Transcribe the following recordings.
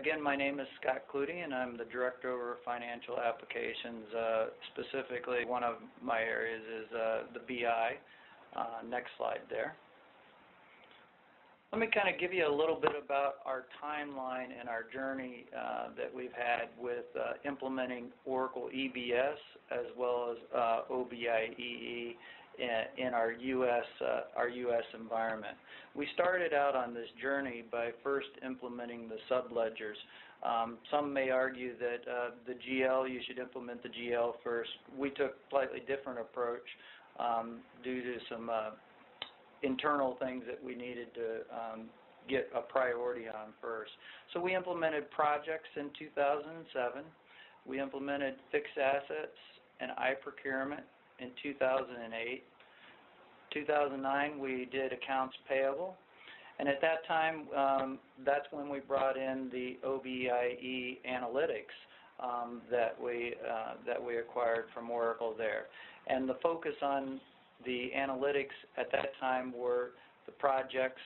Again, my name is Scott Klute, and I'm the Director over Financial Applications. Specifically, one of my areas is the BI. Next slide there. Let me kind of give you a little bit about our timeline and our journey that we've had with implementing Oracle EBS as well as OBIEE in our U.S. environment. We started out on this journey by first implementing the subledgers. Some may argue that the GL, you should implement the GL first. We took a slightly different approach due to some internal things that we needed to get a priority on first. So we implemented projects in 2007. We implemented fixed assets and I-procurement in 2008. 2009 we did accounts payable, and at that time that's when we brought in the OBIEE analytics that we acquired from Oracle there. And the focus on the analytics at that time were the projects,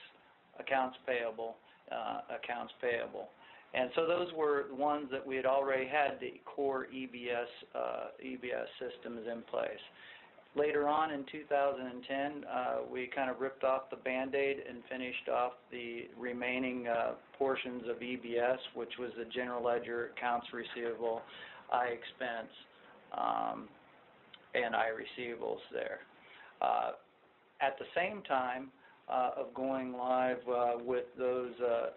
accounts payable. And so those were the ones that we had already had the core EBS systems in place. Later on in 2010, we kind of ripped off the Band-Aid and finished off the remaining portions of EBS, which was the general ledger, accounts receivable, I-expense, and I-receivables there. At the same time of going live with those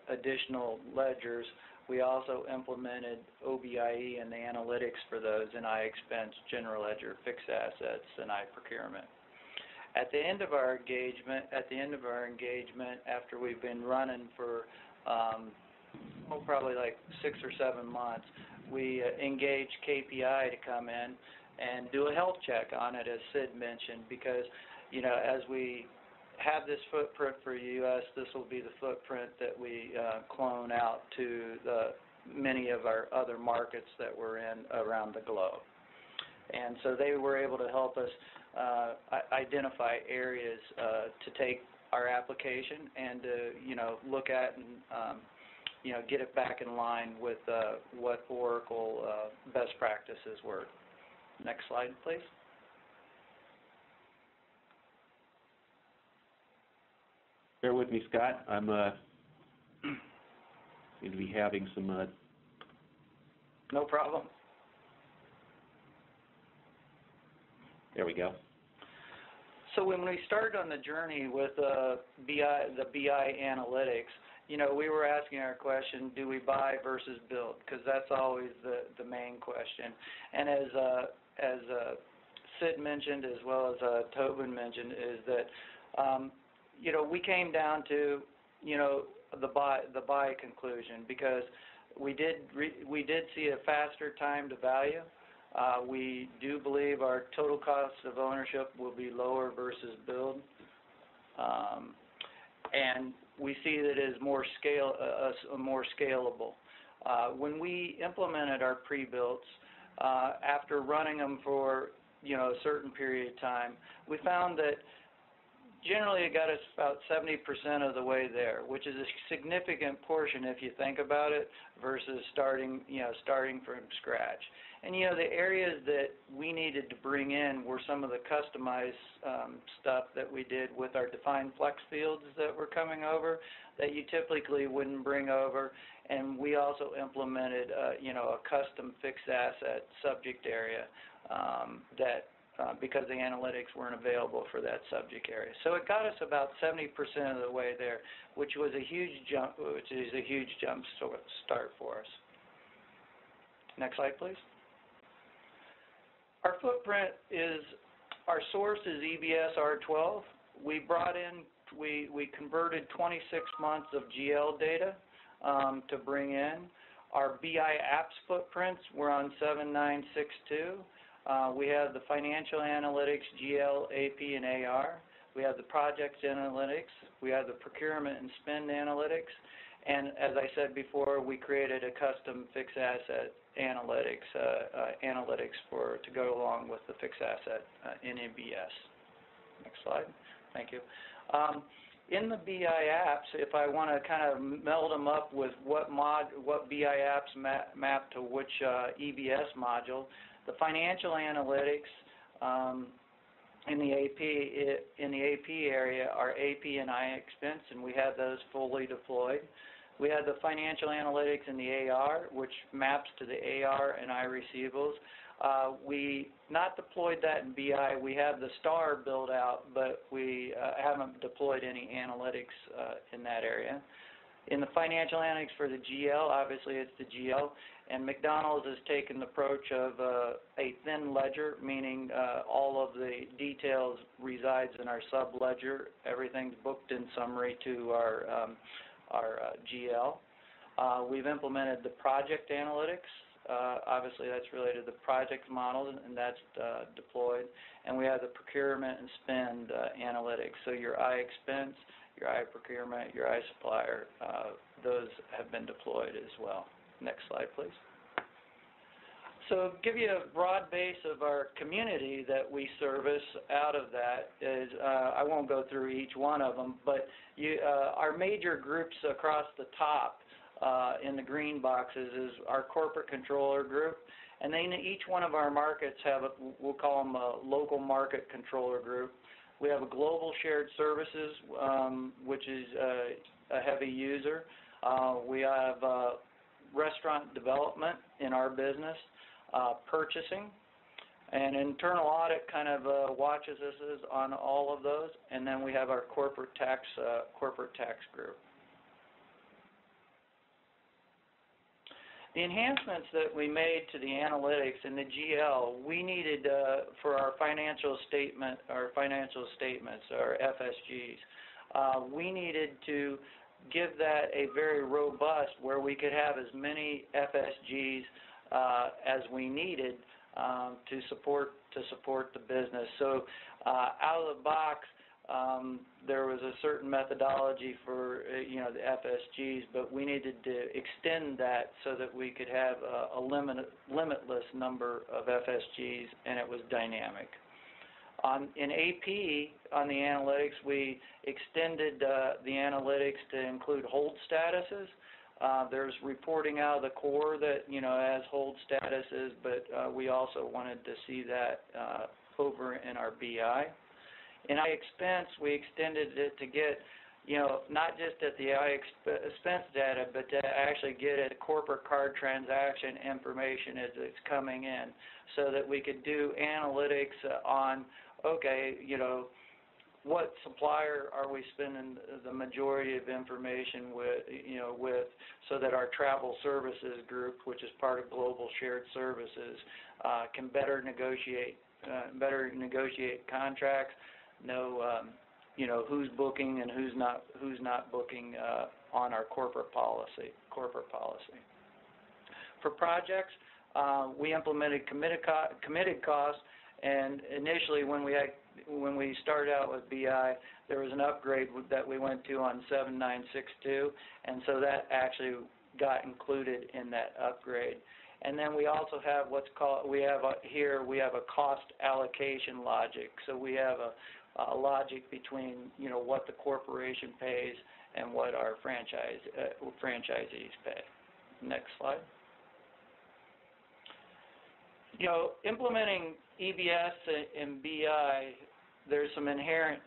additional ledgers, we also implemented OBIEE and the analytics for those in I-expense, general ledger, fixed assets, and I-procurement. At the end of our engagement, after we've been running for probably like 6 or 7 months, we engaged KPI to come in and do a health check on it, as Sid mentioned, because as we have this footprint for U.S., this will be the footprint that we clone out to many of our other markets that we're in around the globe. And so they were able to help us identify areas to take our application and to look at and get it back in line with what Oracle best practices were. Next slide, please. Bear with me, Scott. I'm going to be having some... No problem. There we go. So when we started on the journey with the BI analytics, we were asking our question, do we buy versus build? Because that's always the main question. And as Sid mentioned, as well as Tobin mentioned, is that we came down to the buy conclusion, because we did see a faster time to value. We do believe our total cost of ownership will be lower versus build, and we see that it is more scalable. When we implemented our pre-builts, after running them for a certain period of time, we found that generally it got us about 70% of the way there, which is a significant portion if you think about it, versus starting from scratch. And the areas that we needed to bring in were some of the customized stuff that we did with our defined flex fields that were coming over that you typically wouldn't bring over. And we also implemented a custom fixed asset subject area because the analytics weren't available for that subject area. So it got us about 70% of the way there, which was a huge jump, start for us. Next slide, please. Our footprint is, our source is EBS R12. We converted 26 months of GL data to bring in. Our BI apps footprints were on 7962. We have the financial analytics, GL, AP, and AR. We have the project analytics. We have the procurement and spend analytics. And as I said before, we created a custom fixed asset analytics to go along with the fixed asset in EBS. Next slide. Thank you. in the BI apps, if I want to kind of meld them up with what BI apps map to which EBS module, the financial analytics in the AP area are AP and I expense, and we have those fully deployed. We have the financial analytics in the AR, which maps to the AR and I receivables. We not deployed that in BI. We have the STAR build out, but we haven't deployed any analytics in that area. In the financial analytics for the GL, obviously it's the GL, and McDonald's has taken the approach of a thin ledger, meaning all of the details resides in our sub-ledger. Everything's booked in summary to our GL. We've implemented the project analytics. Obviously, that's related to the project model, and that's deployed. And we have the procurement and spend analytics. So your I expense, your I procurement, your I supplier, those have been deployed as well. Next slide, please. So give you a broad base of our community that we service out of that is, I won't go through each one of them, but our major groups across the top in the green boxes is our corporate controller group, and then each one of our markets have, we'll call them a local market controller group. We have a global shared services, which is a heavy user. We have restaurant development in our business, purchasing, and internal audit kind of watches us on all of those, and then we have our corporate tax group. The enhancements that we made to the analytics in the GL, we needed for our financial statements, our FSGs, we needed to give that a very robust, where we could have as many FSGs as we needed to support the business. So out of the box, there was a certain methodology for the FSGs, but we needed to extend that so that we could have a limitless number of FSGs, and it was dynamic. In AP, on the analytics, we extended the analytics to include hold statuses. There's reporting out of the core that has hold statuses, but we also wanted to see that over in our BI. In I expense, we extended it to get, not just at the I expense data, but to actually get at corporate card transaction information as it's coming in, so that we could do analytics on, okay, what supplier are we spending the majority of information with, so that our travel services group, which is part of global shared services, can better negotiate contracts, know who's booking and who's not booking on our corporate policy. For projects, we implemented committed costs, and initially when we started out with BI, there was an upgrade that we went to on 7962, and so that actually got included in that upgrade. And then we also have we have a cost allocation logic. So we have a logic between what the corporation pays and what our franchisees pay. Next slide. Implementing EBS and BI, there's inherent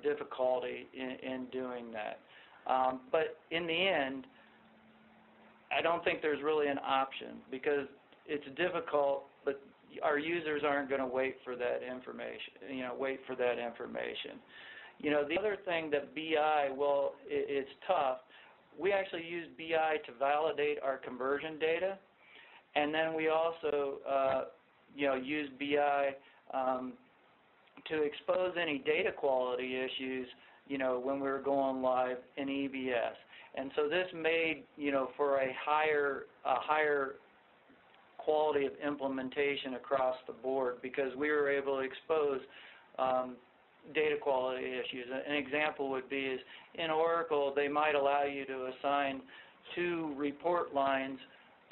difficulty in doing that. But in the end, I don't think there's really an option, because it's difficult, but our users aren't going to wait for that information. The other thing that BI, well, it's tough. We actually use BI to validate our conversion data, and then we also use BI to expose any data quality issues when we were going live in EBS. And so this made for a higher quality of implementation across the board, because we were able to expose data quality issues. An example would be is in Oracle, they might allow you to assign 2 report lines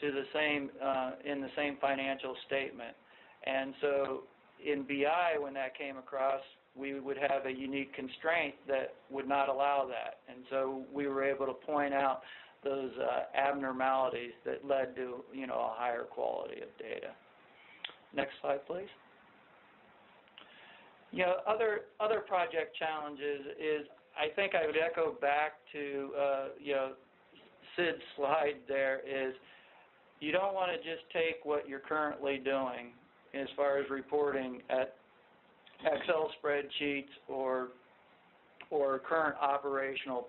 to the same in the same financial statement, and so in BI, when that came across, we would have a unique constraint that would not allow that. And so we were able to point out those abnormalities that led to, a higher quality of data. Next slide, please. Other project challenges is, I think I would echo back to, Sid's slide there, is you don't want to just take what you're currently doing as far as reporting at Excel spreadsheets or current operational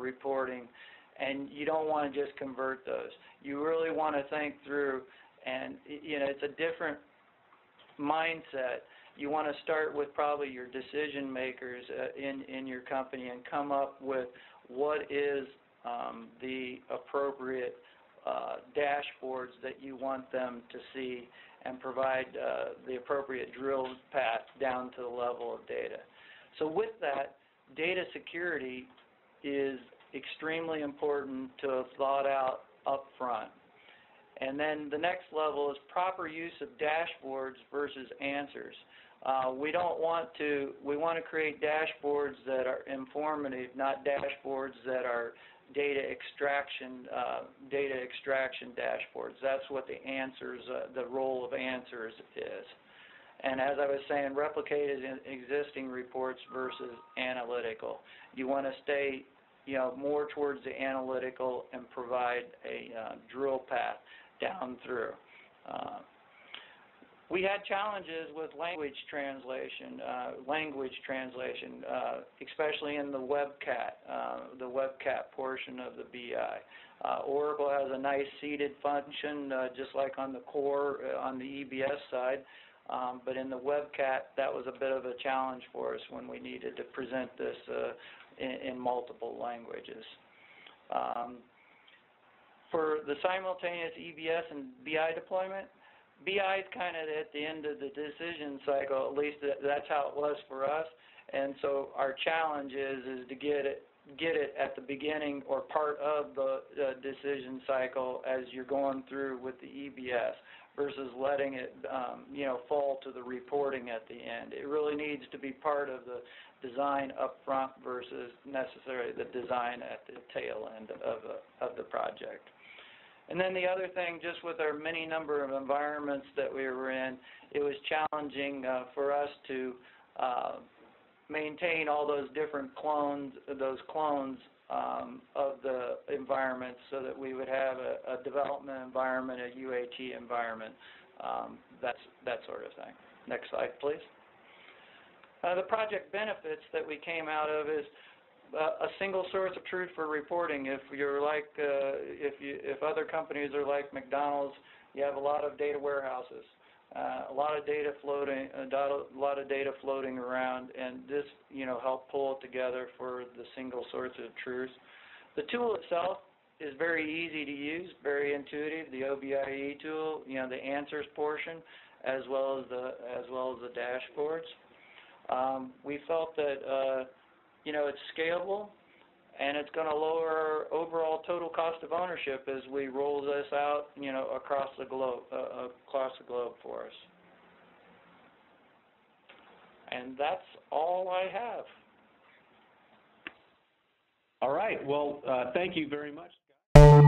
reporting, and you don't want to just convert those. You really want to think through, and it's a different mindset. You want to start with probably your decision makers in your company and come up with what is the appropriate dashboards that you want them to see, and provide the appropriate drill path down to the level of data. So with that, data security is extremely important to have thought out up front. And then the next level is proper use of dashboards versus answers. We want to create dashboards that are informative, not dashboards that are data extraction dashboards. That's what the role of answers is. And as I was saying, replicated in existing reports versus analytical. You want to stay, more towards the analytical and provide a drill path down through. We had challenges with language translation, especially in the Webcat portion of the BI. Oracle has a nice seated function, just like on the core, on the EBS side, but in the Webcat, that was a bit of a challenge for us when we needed to present this in multiple languages. For the simultaneous EBS and BI deployment, BI is kind of at the end of the decision cycle, at least that's how it was for us, and so our challenge is to get it at the beginning or part of the decision cycle as you're going through with the EBS versus letting it fall to the reporting at the end. It really needs to be part of the design up front versus necessarily the design at the tail end of the project. And then the other thing, just with our many number of environments that we were in, it was challenging for us to maintain all those different clones of the environments, so that we would have a development environment, a UAT environment, that sort of thing. Next slide, please. The project benefits that we came out of is a single source of truth for reporting. If you're like, if other companies are like McDonald's, you have a lot of data warehouses, a lot of data floating around, and this, help pull it together for the single source of truth. The tool itself is very easy to use, very intuitive. The OBIE tool, the answers portion, as well as the dashboards. We felt that it's scalable, and it's going to lower our overall total cost of ownership as we roll this out, across the globe for us. And that's all I have. All right. Well, thank you very much, Scott.